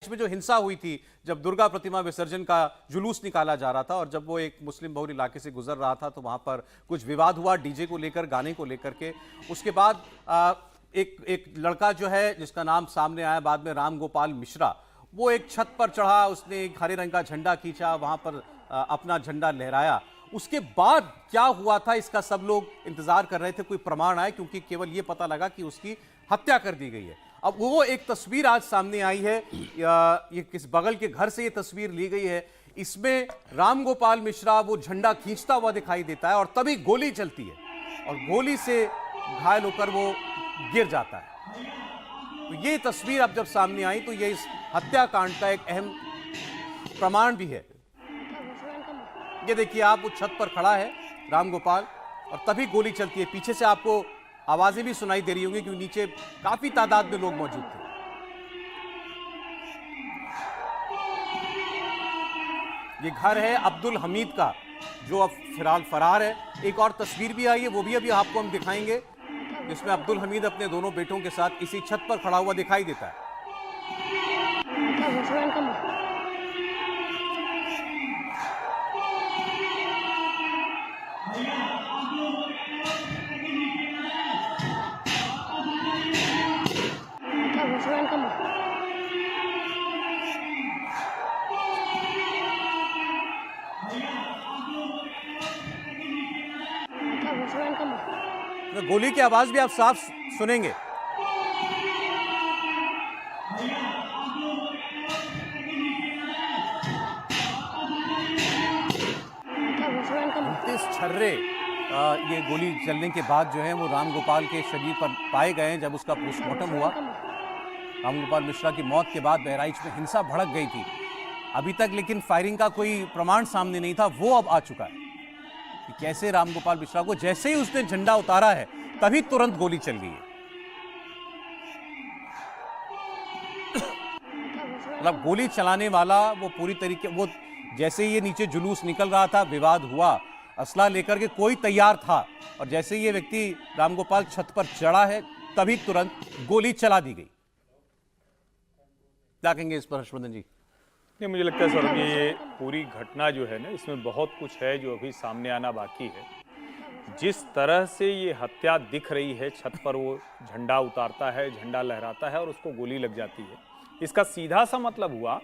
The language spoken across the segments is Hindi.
में जो हिंसा हुई थी जब दुर्गा प्रतिमा विसर्जन का जुलूस निकाला जा रहा था और जब वो एक मुस्लिम बहुल इलाके से गुजर रहा था तो वहां पर कुछ विवाद हुआ डीजे को लेकर, गाने को लेकर के। उसके बाद एक लड़का जो है जिसका नाम सामने आया बाद में, राम गोपाल मिश्रा, वो एक छत पर चढ़ा, उसने एक हरे रंग का झंडा खींचा, वहां पर अपना झंडा लहराया। उसके बाद क्या हुआ था इसका सब लोग इंतजार कर रहे थे कोई प्रमाण आए, क्योंकि केवल ये पता लगा कि उसकी हत्या कर दी गई है। अब वो एक तस्वीर आज सामने आई है, ये किस बगल के घर से ये तस्वीर ली गई है। इसमें राम गोपाल मिश्रा वो झंडा खींचता हुआ दिखाई देता है और तभी गोली चलती है और गोली से घायल होकर वो गिर जाता है। तो ये तस्वीर अब जब सामने आई तो ये इस हत्याकांड का एक अहम प्रमाण भी है। ये देखिए आप, वो छत पर खड़ा है राम गोपाल और तभी गोली चलती है। पीछे से आपको आवाजें भी सुनाई दे रही होंगी क्योंकि नीचे काफी तादाद में लोग मौजूद थे। ये घर है अब्दुल हमीद का जो अब फिलहाल फरार है। एक और तस्वीर भी आई है, वो भी अभी आपको हम दिखाएंगे, जिसमें अब्दुल हमीद अपने दोनों बेटों के साथ इसी छत पर खड़ा हुआ दिखाई देता है। गोली की आवाज भी आप साफ सुनेंगे। छर्रे ये गोली चलने के बाद जो है वो राम गोपाल के शरीर पर पाए गए हैं। जब उसका पोस्टमार्टम हुआ, राम गोपाल मिश्रा की मौत के बाद बहराइच में हिंसा भड़क गई थी। अभी तक लेकिन फायरिंग का कोई प्रमाण सामने नहीं था, वो अब आ चुका है कि कैसे राम गोपाल मिश्रा को जैसे ही उसने झंडा उतारा है तभी तुरंत गोली चल गई है। मतलब गोली चलाने वाला वो पूरी तरीके, वो जैसे ही ये नीचे जुलूस निकल रहा था, विवाद हुआ, असला लेकर के कोई तैयार था और जैसे ही ये व्यक्ति राम गोपाल छत पर चढ़ा है तभी तुरंत गोली चला दी गई। क्या कहेंगे इस पर हर्षवर्धन जी? नहीं, मुझे लगता है सर कि ये पूरी घटना जो है ना, इसमें बहुत कुछ है जो अभी सामने आना बाकी है। जिस तरह से ये हत्या दिख रही है, छत पर वो झंडा उतारता है, झंडा लहराता है और उसको गोली लग जाती है, इसका सीधा सा मतलब हुआ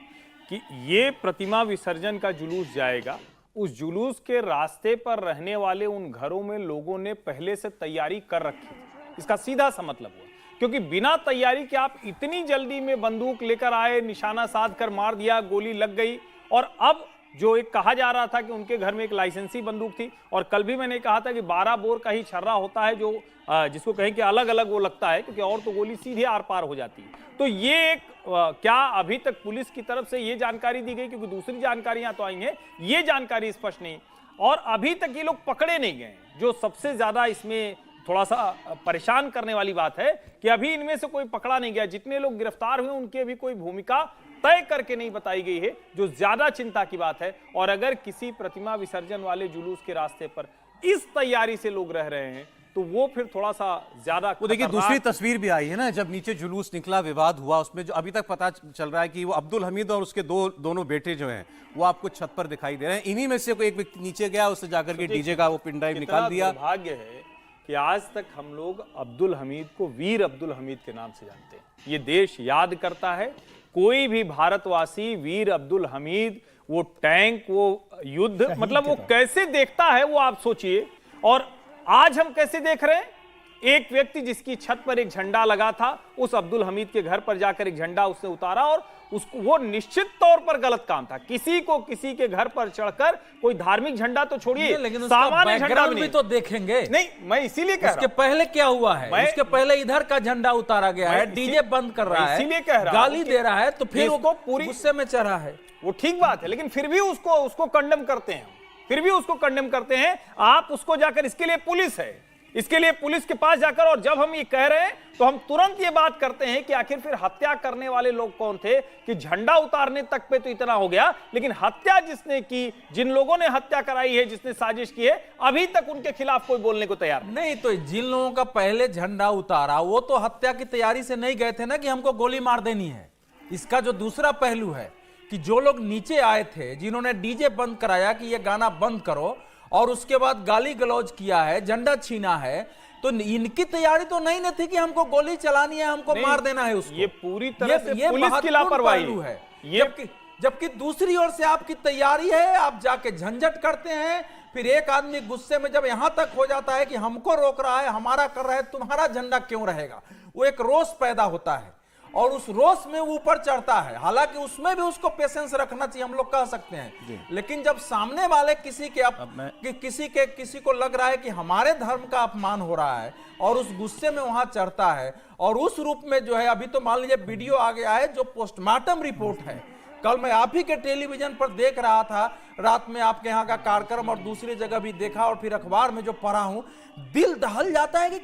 कि ये प्रतिमा विसर्जन का जुलूस जाएगा, उस जुलूस के रास्ते पर रहने वाले उन घरों में लोगों ने पहले से तैयारी कर रखी थी। इसका सीधा सा मतलब हुआ, क्योंकि बिना तैयारी के आप इतनी जल्दी में बंदूक लेकर आए, निशाना साध कर मार दिया, गोली लग गई। और अब जो एक कहा जा रहा था कि उनके घर में एक लाइसेंसी बंदूक थी, और कल भी मैंने कहा था कि 12 बोर का ही छर्रा होता है जो जिसको कहें कि अलग अलग वो लगता है, क्योंकि और तो गोली सीधे आर पार हो जाती है। तो ये एक क्या अभी तक पुलिस की तरफ से ये जानकारी दी गई, क्योंकि दूसरी जानकारियां तो आई हैं, ये जानकारी स्पष्ट नहीं, और अभी तक ये लोग पकड़े नहीं गए। जो सबसे ज्यादा इसमें थोड़ा सा परेशान करने वाली बात है कि अभी इनमें से कोई पकड़ा नहीं गया। जितने लोग गिरफ्तार हुए उनकी अभी कोई भूमिका तय करके नहीं बताई गई है, जो ज्यादा चिंता की बात है। और अगर किसी प्रतिमा विसर्जन वाले जुलूस के रास्ते पर इस तैयारी से लोग रह रहे हैं तो वो फिर थोड़ा सा ज्यादा। वो देखिए दूसरी तस्वीर भी आई है ना, जब नीचे जुलूस निकला, विवाद हुआ, उसमें जो अभी तक पता चल रहा है कि वो अब्दुल हमीद और उसके दोनों बेटे जो हैं वो आपको छत पर दिखाई दे रहे हैं। इन्हीं में से कोई एक व्यक्ति नीचे गया, उससे जाकर के डीजे का वो पिन ड्राइव निकाल दिया। दुर्भाग्य है कि आज तक हम लोग अब्दुल हमीद को वीर अब्दुल हमीद के नाम से जानते हैं। ये देश याद करता है, कोई भी भारतवासी वीर अब्दुल हमीद, वो टैंक, वो युद्ध, मतलब वो कैसे देखता है वो आप सोचिए। और आज हम कैसे देख रहे हैं, एक व्यक्ति जिसकी छत पर एक झंडा लगा था, उस अब्दुल हमीद के घर पर जाकर एक झंडा उसने उतारा, और उसको वो निश्चित तौर पर गलत काम था। किसी को किसी के घर पर चढ़कर कोई धार्मिक झंडा तो छोड़िए, लेकिन सामान्य झंडा भी तो देखेंगे। नहीं, मैं इसीलिए कह रहा हूं, उसके पहले क्या हुआ है, उसके पहले इधर का झंडा उतारा गया है, डीजे बंद कर रहा है, इसीलिए कह रहा हूं, गाली दे रहा है, तो फिर उसको पूरी गुस्से में चढ़ा है। वो ठीक बात है, लेकिन फिर भी उसको कंडेम करते हैं, फिर भी उसको कंडेम करते हैं। आप उसको जाकर, इसके लिए पुलिस है, इसके लिए पुलिस के पास जाकर, और जब हम ये कह रहे हैं तो हम तुरंत ये बात करते हैं कि आखिर फिर हत्या करने वाले लोग कौन थे, कि झंडा उतारने तक पे तो इतना हो गया, लेकिन हत्या जिसने की, जिन लोगों ने हत्या कराई है, जिसने साजिश की है, अभी तक उनके खिलाफ कोई बोलने को तैयार नहीं। तो जिन लोगों का पहले झंडा उतारा वो तो हत्या की तैयारी से नहीं गए थे ना कि हमको गोली मार देनी है। इसका जो दूसरा पहलू है कि जो लोग नीचे आए थे, जिन्होंने डीजे बंद कराया कि ये गाना बंद करो, और उसके बाद गाली गलौज किया है, झंडा छीना है, तो इनकी तैयारी तो नहीं न थी कि हमको गोली चलानी है, हमको मार देना है उसको। ये पूरी तरह से ये पुलिस की लापरवाही है। जबकि दूसरी ओर से आपकी तैयारी है, आप जाके झंझट करते हैं, फिर एक आदमी गुस्से में जब यहां तक हो जाता है कि हमको रोक रहा है, हमारा कर रहा है, तुम्हारा झंडा क्यों रहेगा, वो एक रोष पैदा होता है और उस रोष में वो ऊपर चढ़ता है। हालांकि उसमें भी उसको पेशेंस रखना चाहिए, हम लोग कह सकते हैं, लेकिन जब सामने वाले किसी को लग रहा है कि हमारे धर्म का अपमान हो रहा है और उस गुस्से में वहां चढ़ता है, और उस रूप में जो है, अभी तो मान लीजिए वीडियो आ गया है जो पोस्टमार्टम रिपोर्ट है। कल मैं आप ही के टेलीविजन पर देख रहा था, रात में आपके यहाँ का कार्यक्रम और दूसरी जगह भी देखा, और फिर अखबार में जो पढ़ा हूं, दिल दहल जाता है कि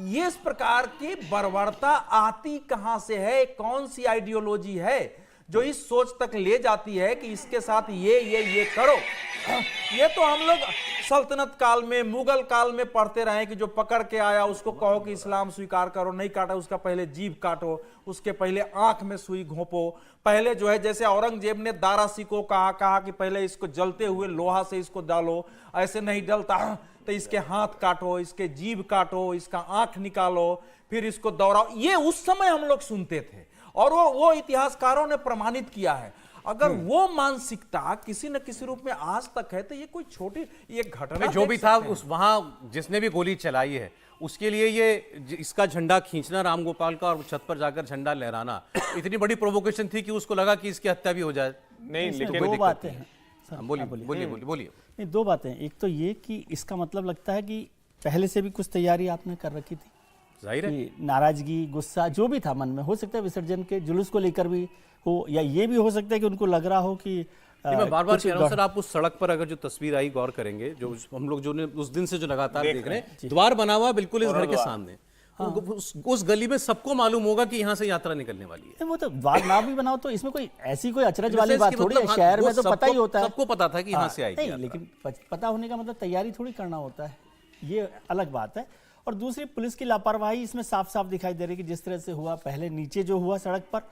ये इस प्रकार की बर्बरता आती कहां से है, कौन सी आइडियोलॉजी है जो इस सोच तक ले जाती है कि इसके साथ ये करो। ये तो हम लोग सल्तनत काल में, मुगल काल में पढ़ते रहे कि जो पकड़ के आया उसको कहो कि इस्लाम स्वीकार करो, नहीं काटा उसका पहले जीभ काटो, उसके पहले आंख में सुई घोंपो, पहले जो है जैसे औरंगजेब ने दारासी को कहा कि पहले इसको जलते हुए लोहा से इसको डालो, ऐसे नहीं डलता तो इसके हाथ काटो, इसके जीभ काटो, इसका आंख निकालो, फिर इसको दौड़ाओ। ये उस समय हम लोग सुनते थे और वो इतिहासकारों ने प्रमाणित किया है। अगर वो मानसिकता किसी न किसी रूप में आज तक है, तो ये कोई छोटी ये घटना जो भी था उस वहां जिसने भी गोली चलाई है उसके लिए ये इसका झंडा खींचना रामगोपाल का और छत पर जाकर झंडा लहराना इतनी बड़ी प्रोवोकेशन थी कि उसको लगा कि इसकी हत्या भी हो जाए। नहीं, लेकिन दो बातें हैं। बोलिए। नहीं, दो बातें। एक तो ये कि इसका मतलब लगता है कि पहले से भी कुछ तैयारी आपने कर रखी थी, जाहिर है कि नाराजगी, गुस्सा जो भी था मन में, हो सकता है विसर्जन के जुलूस को लेकर भी हो, या ये भी हो सकता है कि उनको लग रहा हो कि मैं बार-बार कह रहा हूं सर, आप उस सड़क पर अगर जो तस्वीर आई गौर करेंगे, जो हम लोग जो ने उस दिन से जो लगातार देख रहे हैं, द्वार बना हुआ बिल्कुल इस घर के सामने। हाँ। उस गली में सबको मालूम होगा कि यहाँ से यात्रा निकलने वाली है। वो तो द्वार ना भी बनाओ तो इसमें कोई ऐसी कोई अचरज वाली बात थोड़ी है। शहर में तो पता ही होता है, सबको पता था कि यहाँ से आएगी। नहीं, लेकिन पता होने का मतलब तैयारी थोड़ी करना होता है, ये अलग बात है। और दूसरी, पुलिस की लापरवाही इसमें साफ साफ दिखाई दे रही है कि जिस तरह से हुआ, पहले नीचे जो हुआ सड़क पर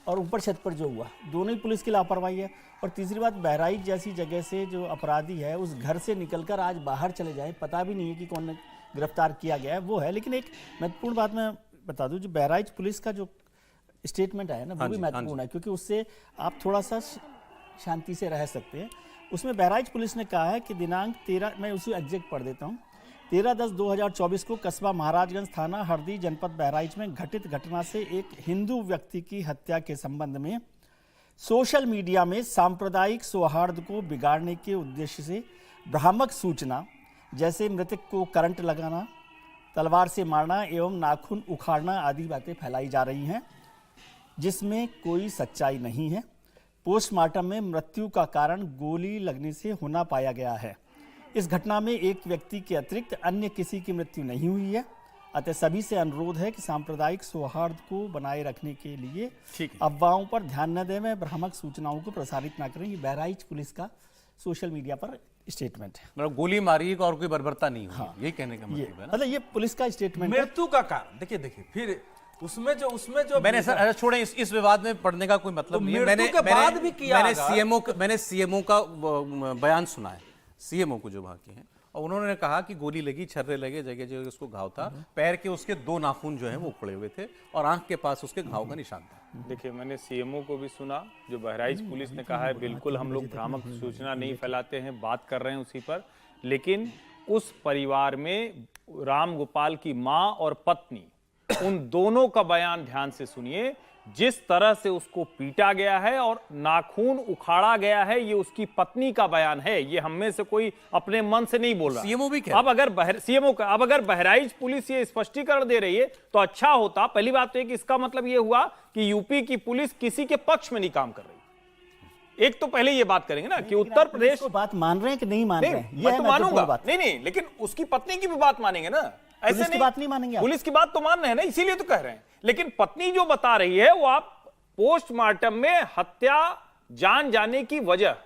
और ऊपर छत पर जो हुआ, दोनों ही पुलिस की लापरवाही है। और तीसरी बात, बहराइच जैसी जगह से जो अपराधी है उस घर से निकलकर आज बाहर चले जाए, पता भी नहीं है कि कौन ने गिरफ्तार किया गया है, वो है। लेकिन एक महत्वपूर्ण बात मैं बता दूं, जो बहराइच पुलिस का जो स्टेटमेंट है ना, वो भी महत्वपूर्ण है, क्योंकि उससे आप थोड़ा सा शांति से रह सकते हैं। उसमें बहराइच पुलिस ने कहा है कि दिनांक 13, मैं उसी एग्जैक्ट पढ़ देता हूँ, 13/10/2024 को कस्बा महाराजगंज थाना हरदी जनपद बहराइच में घटित घटना से एक हिंदू व्यक्ति की हत्या के संबंध में सोशल मीडिया में सांप्रदायिक सौहार्द को बिगाड़ने के उद्देश्य से भ्रामक सूचना, जैसे मृतक को करंट लगाना, तलवार से मारना एवं नाखून उखाड़ना आदि बातें फैलाई जा रही हैं, जिसमें कोई सच्चाई नहीं है। पोस्टमार्टम में मृत्यु का कारण गोली लगने से होना पाया गया है। इस घटना में एक व्यक्ति के अतिरिक्त अन्य किसी की मृत्यु नहीं हुई है। अतः सभी से अनुरोध है कि सांप्रदायिक सौहार्द को बनाए रखने के लिए अफवाहों पर ध्यान न दें, में भ्रामक सूचनाओं को प्रसारित न करें। ये बहराइच पुलिस का सोशल मीडिया पर स्टेटमेंट है। मतलब गोली मारी और कोई बर्बरता नहीं हुई, हाँ, ये कहने का मतलब है ना? मतलब ये पुलिस का स्टेटमेंट। मृत्यु का कारण देखिए फिर उसमें जो मैंने सर छोड़े इस विवाद में पढ़ने का कोई मतलब नहीं है। मैंने सीएमओ का बयान सुना है, सीएमओ को जो वहां के हैं, और उन्होंने कहा कि गोली लगी, छर्रे लगे, जगह जगह उसको घाव था, पैर के उसके 2 नाखून जो हैं वो उखड़े हुए थे और आंख के पास उसके घाव का निशान था। देखिए, मैंने सीएमओ को भी सुना, जो बहराइच पुलिस ने कहा है बिल्कुल हम लोग भ्रामक सूचना नहीं फैलाते हैं, बात कर रहे हैं उसी पर। लेकिन उस परिवार में राम गोपाल की माँ और पत्नी, उन दोनों का बयान ध्यान से सुनिए। जिस तरह से उसको पीटा गया है और नाखून उखाड़ा गया है, ये उसकी पत्नी का बयान है, ये हम में से कोई अपने मन से नहीं बोल रहा। सीएमओ भी क्या? अब अगर बहराइच पुलिस ये स्पष्टीकरण दे रही है तो अच्छा होता। पहली बात तो एक इसका मतलब ये हुआ कि यूपी की पुलिस किसी के पक्ष में नहीं काम कर रही। एक तो पहले ये बात करेंगे ना कि उत्तर प्रदेश को बात मान रहे हैं कि नहीं मान रहे हैं, मैं तो मानूंगा, नहीं, लेकिन उसकी पत्नी की भी बात मानेंगे ना, ऐसे नहीं, बात नहीं मानेंगे। पुलिस की बात तो मान रहे हैं ना, इसीलिए तो कह रहे हैं। लेकिन पत्नी जो बता रही है वो आप पोस्टमार्टम में हत्या जान जाने की वजह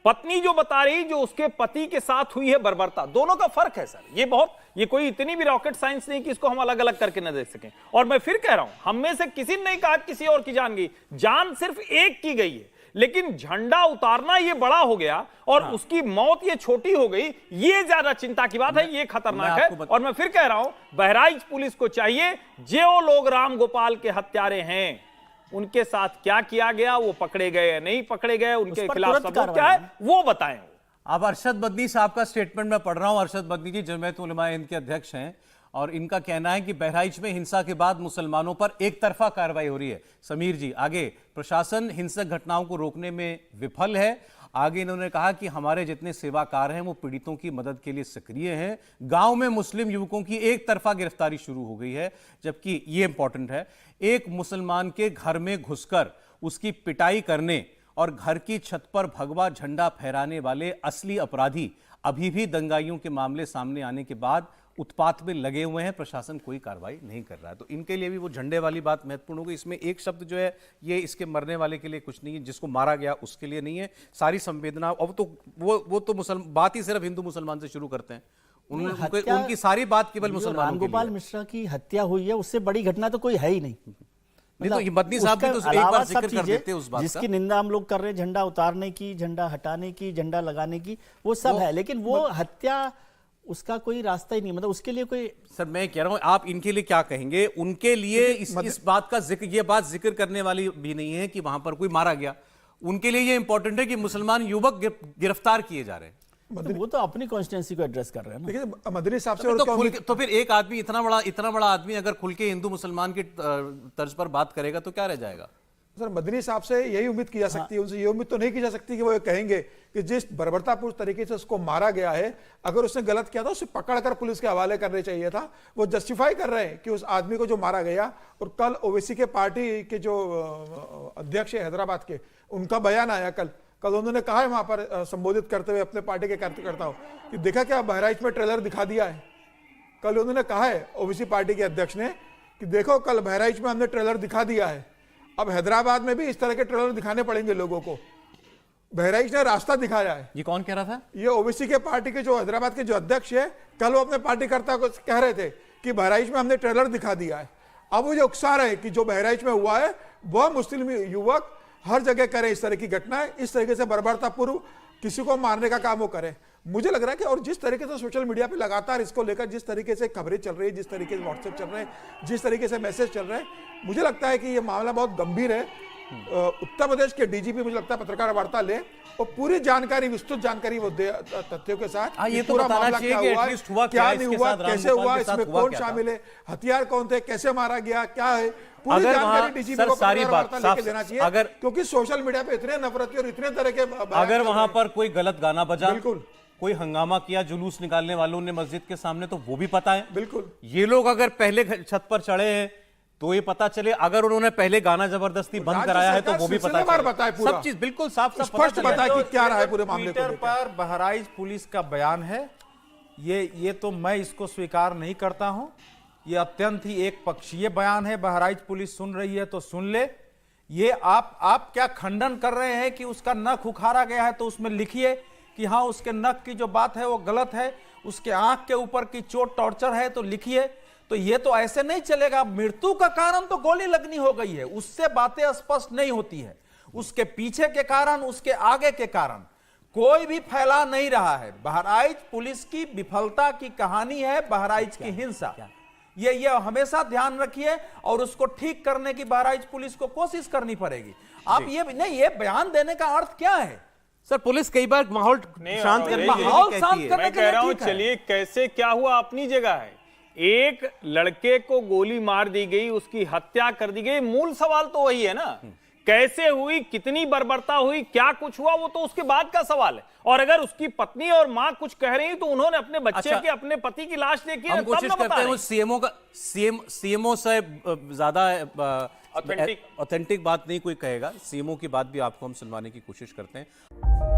पत्नी जो बता रही जो उसके पति के साथ हुई है बर्बरता, दोनों का फर्क है सर। ये कोई इतनी भी रॉकेट साइंस नहीं कि इसको हम अलग अलग करके न देख सकें। और मैं फिर कह रहा हूं, हम में से किसी ने नहीं कहा किसी और की जान गई, जान सिर्फ एक की गई है, लेकिन झंडा उतारना ये बड़ा हो गया और उसकी मौत ये छोटी हो गई, ये ज्यादा चिंता की बात है, ये खतरनाक है। और मैं फिर कह रहा हूं, बहराइच पुलिस को चाहिए जो लोग राम गोपाल के हत्यारे हैं उनके साथ क्या किया गया, वो पकड़े गए या नहीं पकड़े गए, उनके खिलाफ सबूत क्या है वो बताएं। अब अरशद बदनी साहब का स्टेटमेंट मैं पढ़ रहा हूं। अरशद बदनी जी जमीयत उलमा हिंद के अध्यक्ष हैं और इनका कहना है कि बहराइच में हिंसा के बाद मुसलमानों पर एक तरफा कार्रवाई हो रही है। समीर जी आगे, प्रशासन हिंसक घटनाओं को रोकने में विफल है। आगे इन्होंने कहा कि हमारे जितने सेवाकार हैं वो पीड़ितों की मदद के लिए सक्रिय हैं। गांव में मुस्लिम युवकों की एक तरफा गिरफ्तारी शुरू हो गई है, जबकि ये इंपॉर्टेंट है, एक मुसलमान के घर में घुसकर उसकी पिटाई करने और घर की छत पर भगवा झंडा फहराने वाले असली अपराधी अभी भी दंगाइयों के मामले सामने आने के बाद उत्पात में लगे हुए हैं। प्रशासन कोई कार्रवाई नहीं कर रहा है, तो इनके लिए भी वो झंडे वाली बात महत्वपूर्ण होगी। इसमें एक शब्द जो है ये इसके मरने वाले के लिए कुछ नहीं है, जिसको मारा गया उसके लिए नहीं है। सारी संवेदना अब तो वो तो मुसलमान बात ही सिर्फ हिंदू मुसलमान से शुरू करते हैं, उनकी सारी बात केवल मुसलमानों राम गोपाल मिश्रा की हत्या हुई है, उससे बड़ी घटना तो कोई है ही नहीं। तो ये बदनी साहब भी तो एक बार जिक्र कर देते हैं उस बात जिसकी निंदा हम लोग कर रहे हैं, झंडा उतारने की, झंडा हटाने की, झंडा लगाने की, वो सब है, लेकिन वो हत्या उसका कोई रास्ता ही नहीं, मतलब उसके लिए कोई। सर मैं कह रहा हूं आप इनके लिए क्या कहेंगे? उनके लिए इस बात का जिक्र, ये बात जिक्र करने वाली भी नहीं है कि वहां पर कोई मारा गया। उनके लिए ये इंपॉर्टेंट है कि मुसलमान युवक गिरफ्तार किए जा रहे हैं। तो वो तो अपनी कॉन्स्टिट्यूंसी को एड्रेस कर रहे हैं ना। देखिए मदनी साहब से तो फिर एक आदमी इतना बड़ा आदमी अगर खुल के हिंदू मुसलमान की तर्ज पर बात करेगा तो क्या रह जाएगा? सर मदनी साहब से यही उम्मीद की जा सकती है, उनसे ये उम्मीद तो नहीं की जा सकती कि वो ये कहेंगे कि जिस बर्बरतापूर्ण तरीके से उसको मारा गया है, अगर उसने गलत किया था उसे पकड़कर पुलिस के हवाले करने चाहिए था। वो जस्टिफाई कर रहे हैं कि उस आदमी को जो मारा गया, और कल ओवैसी के पार्टी के जो अध्यक्ष है हैदराबाद के, उनका बयान आया कल उन्होंने कहा है वहां पर संबोधित करते हुए अपने पार्टी के कार्यकर्ताओं कि देखा क्या बहराइच में ट्रेलर दिखा दिया है। कल उन्होंने कहा है ओवैसी पार्टी के अध्यक्ष ने कि देखो कल बहराइच में हमने ट्रेलर दिखा दिया है, अब हैदराबाद में भी इस तरह के ट्रेलर दिखाने पड़ेंगे लोगों को। बहराइच ने रास्ता दिखाया है। ये कौन कह रहा था? ये ओवैसी के पार्टी के जो हैदराबाद के जो अध्यक्ष है, कल वो अपने पार्टीकर्ता को कह रहे थे कि बहराइच में हमने ट्रेलर दिखा दिया है। अब वो जो उकसा रहे कि जो बहराइच में हुआ है वह मुस्लिम युवक हर जगह करे इस तरह की घटनाएं, इस तरीके से बर्बरतापूर्व किसी को मारने का काम वो करे। मुझे लग रहा है कि और जिस तरीके से सोशल मीडिया पे लगातार इसको लेकर जिस तरीके से खबरें चल रही है, जिस तरीके से व्हाट्सएप चल रहे हैं, जिस तरीके से मैसेज चल रहे हैं, मुझे लगता है कि ये मामला बहुत गंभीर है। उत्तर प्रदेश के डीजीपी मुझे लगता है पत्रकार वार्ता ले और पूरी जानकारी, विस्तृत जानकारी वो दे तथ्यों के साथ। ये तो पूरा बताना मामला चाहिए क्या कि हुआ, एटलीस्ट हुआ क्या नहीं हुआ, इसके साथ कैसे राम गोपाल हुआ, के साथ इसमें हुआ कौन क्या था? शामिल है, हथियार कौन थे, कैसे मारा गया, क्या है, पूरी अगर जानकारी वहां डीजीपी सर को सारी पत्रकार बात वार्ता लेके देना साफ, चाहिए। अगर क्योंकि सोशल मीडिया पे इतने नफरती और इतने तरह के बयान अगर चल वहां रहे पर कोई गलत गाना बजा, बिल्कुल कोई हंगामा किया, जुलूस निकालने वालों ने मस्जिद के सामने, तो वो भी पता है। बिल्कुल ये लोग अगर पहले छत पर चढ़े हैं तो ये पता चले, अगर उन्होंने पहले गाना जबरदस्ती बंद राज्य कराया है तो सरकार वो भी पता सिलसिलेवार चले। बताए पूरा। सब चीज बिल्कुल साफ साफ स्पष्ट पता बताए चले। कि क्या रहा है पूरे मामले को ट्विटर लेकर। पर बहराइच पुलिस का बयान है, ये तो मैं इसको स्वीकार नहीं करता हूं। ये अत्यंत ही एक पक्षीय बयान है। बहराइच पुलिस सुन रही है तो सुन ले। ये आप क्या खंडन कर रहे हैं कि उसका नख उखाड़ा गया है, तो उसमें लिखिए कि हाँ उसके नख की जो बात है वो गलत है, उसके आंख के ऊपर की चोट टॉर्चर है तो लिखिए। तो ये तो ऐसे नहीं चलेगा। मृत्यु का कारण तो गोली लगनी हो गई है, उससे बातें स्पष्ट नहीं होती है। उसके पीछे के कारण, उसके आगे के कारण कोई भी फैला नहीं रहा है। बहराइच पुलिस की विफलता की कहानी है, बहराइच की हिंसा। ये हमेशा ध्यान रखिए और उसको ठीक करने की बहराइच पुलिस को कोशिश करनी पड़ेगी। आप ये नहीं, ये बयान देने का अर्थ क्या है? सर पुलिस कई बार माहौल शांत करने माहौल शांत करने मैं के कह लिए रहा हूं ठीक है। चलिए कैसे क्या हुआ अपनी जगह है। एक लड़के को गोली मार दी गई, उसकी हत्या कर दी गई, मूल सवाल तो वही है ना, कैसे हुई, कितनी बर्बरता हुई, क्या कुछ हुआ, वो तो उसके बाद का सवाल है। और अगर उसकी पत्नी और मां कुछ कह रही तो उन्होंने अपने बच्चे अच्छा, के, अपने पति की लाश देखी है, हम तब कोशिश ना बता करते हैं रहे। वो सीएमओ से ज्यादा ऑथेंटिक बात नहीं कोई कहेगा। सीएमओ की बात भी आपको हम सुनवाने की कोशिश करते हैं।